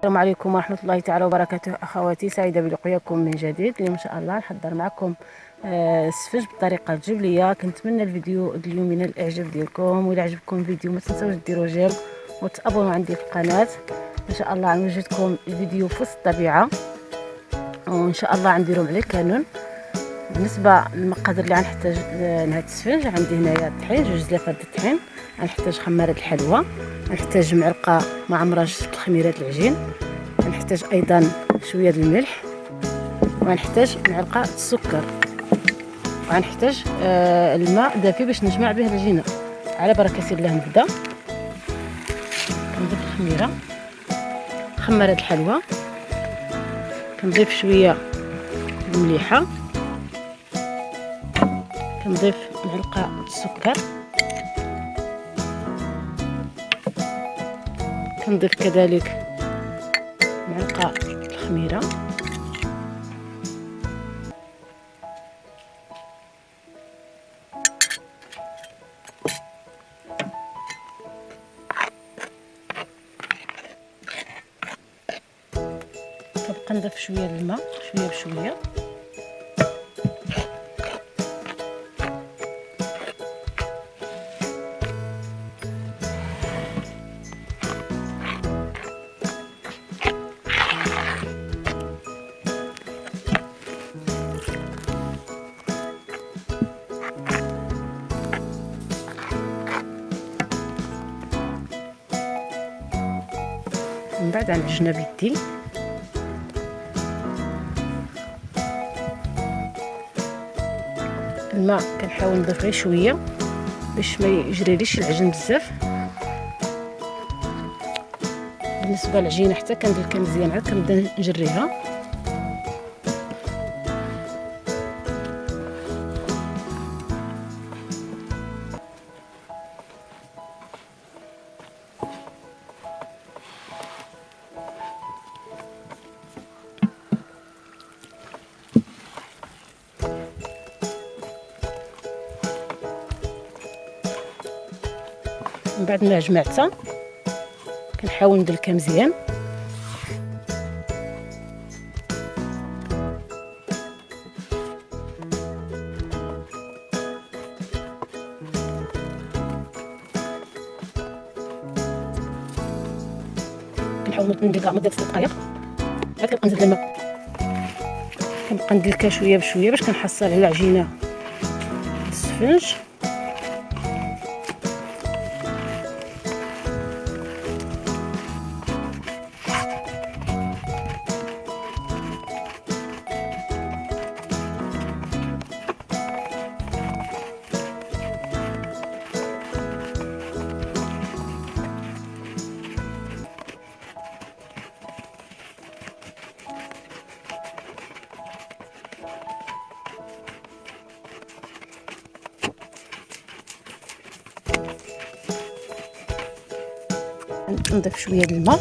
السلام عليكم ورحمة الله تعالى وبركاته. أخواتي، سعيدة بلقياكم من جديد. اليوم إن شاء الله نحضر معكم سفنج بالطريقة الجبلية. كنتمنى الفيديو اليوم من الإعجاب ديالكم، وإذا عجبكم الفيديو ما تنساوش ديروا جيم وتابونوا عندي في القناة. إن شاء الله غنوجدكم الفيديو وفوسط الطبيعة، وإن شاء الله غنديرهم على الكانون. بالنسبة للمقادير اللي غنحتاج لهاد السفنج، عندي هنايا الطحين، 2 زلافات د الطحين، غنحتاج خمارة الحلوى، غنحتاج معلقة معمرة الخميرات العجين، غنحتاج ايضا شويه د الملح، وغنحتاج معلقه السكر، وغنحتاج الماء دافي باش نجمع به العجينه. على بركه الله نبدا. كنضيف الخميره، خماره الحلوى، كنضيف شويه المليحه، كنضيف معلقه السكر، كنضيف كذلك معلقه الخميره، كنبقى نضيف شويه الماء شويه بشويه. من بعد غنعجنها بيدي. الماء كنحاول نضيف غير شويه باش ما يجريليش العجن بزاف. بالنسبه للعجينه حتى كنديرها مزيان، عاد كنبدا نجريها. من بعد ما جمعتها كنحاول ندلكها مزيان. كنحاول ندلكها مده 6 دقائق. عاد كنبقى نزيد الماء، كنبقى ندلكها شويه بشويه باش كنحصل على العجينه السفنج. نضيف شويه د الماء،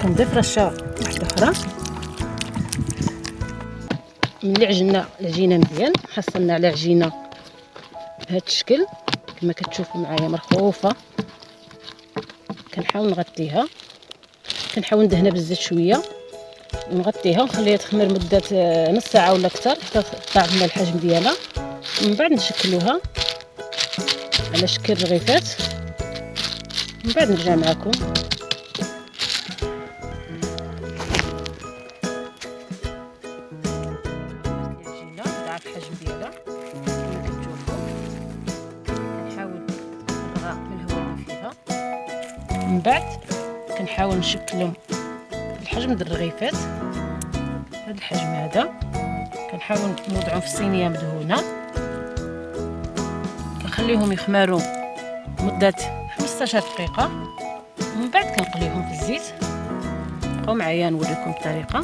كنضيف رشه واحده اخرى. ملي عجنا العجينه مزيان، حصلنا على عجينه بهذا الشكل كما كتشوفوا معايا مرخوفه، كنحاول نغطيها، كنحاول ندهنها بالزيت شويه ونغطيها ونخليها تخمر مده نص ساعه ولا اكثر حتى تطلع لنا الحجم ديالها. ومن بعد نشكلوها على شكل رغيفات، من بعد نرجع معكم. الحجم ديالها كما كتشوفوا، كنحاول نغرق من الهواء اللي فيها. من بعد كنحاول نشكلهم الحجم د الرغيفات. هذا الحجم هذا كنحاول نوضعهم في الصينيه مدهونه، كنخليهم يخمروا مده 15 دقيقه، ومن بعد كنقليهم في الزيت. بقاو معايا نوريكم الطريقه.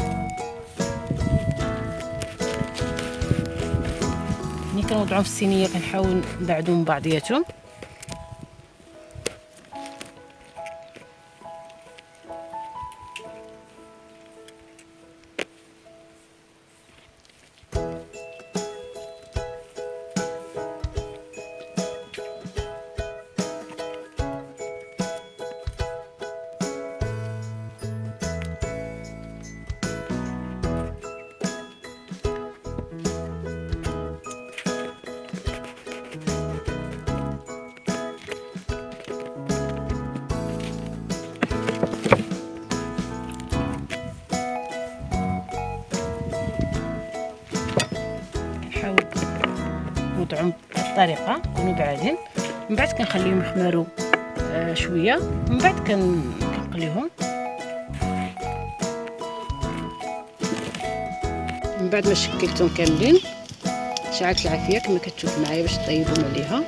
ملي كنوضعهم في الصينيه كنحاول نبعدو من بعضياتهم. كنحاول نوضعهم بهالطريقه يكونوا بعادين. من بعد كنخليهم يخمروا شويه، من بعد كنقليهم. من بعد ما شكلتهم كاملين شعلت العافيه كما كتشوف معايا باش طيبهم عليها.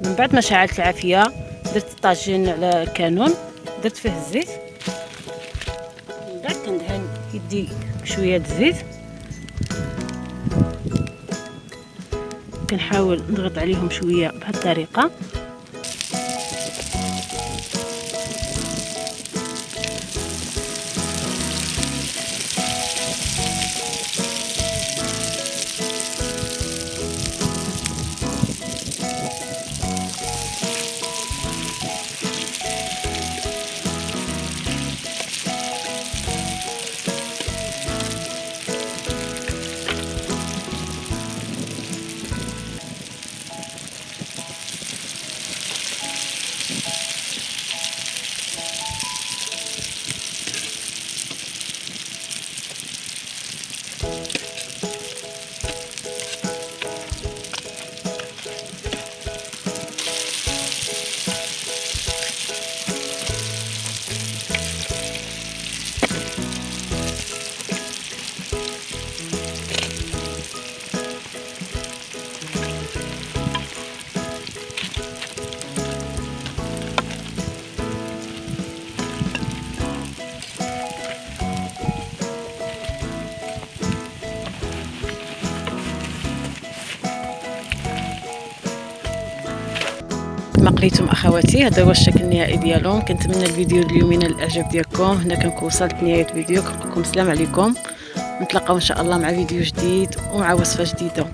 من بعد ما شعلت العافيه درت الطاجين على الكانون، درت فيه الزيت. من بعد كندهن يدي شويه د الزيت، كنحاول نضغط عليهم شويه بهالطريقه. كما قريتم اخواتي هذا هو الشكل النهائي ديالهم. كنتمنى الفيديو اليوم ينال الاعجاب ديالكم. هنا كنكون وصلت نهايه الفيديو. كنقول لكم السلام عليكم، نتلاقاو ان شاء الله مع فيديو جديد ومع وصفه جديده.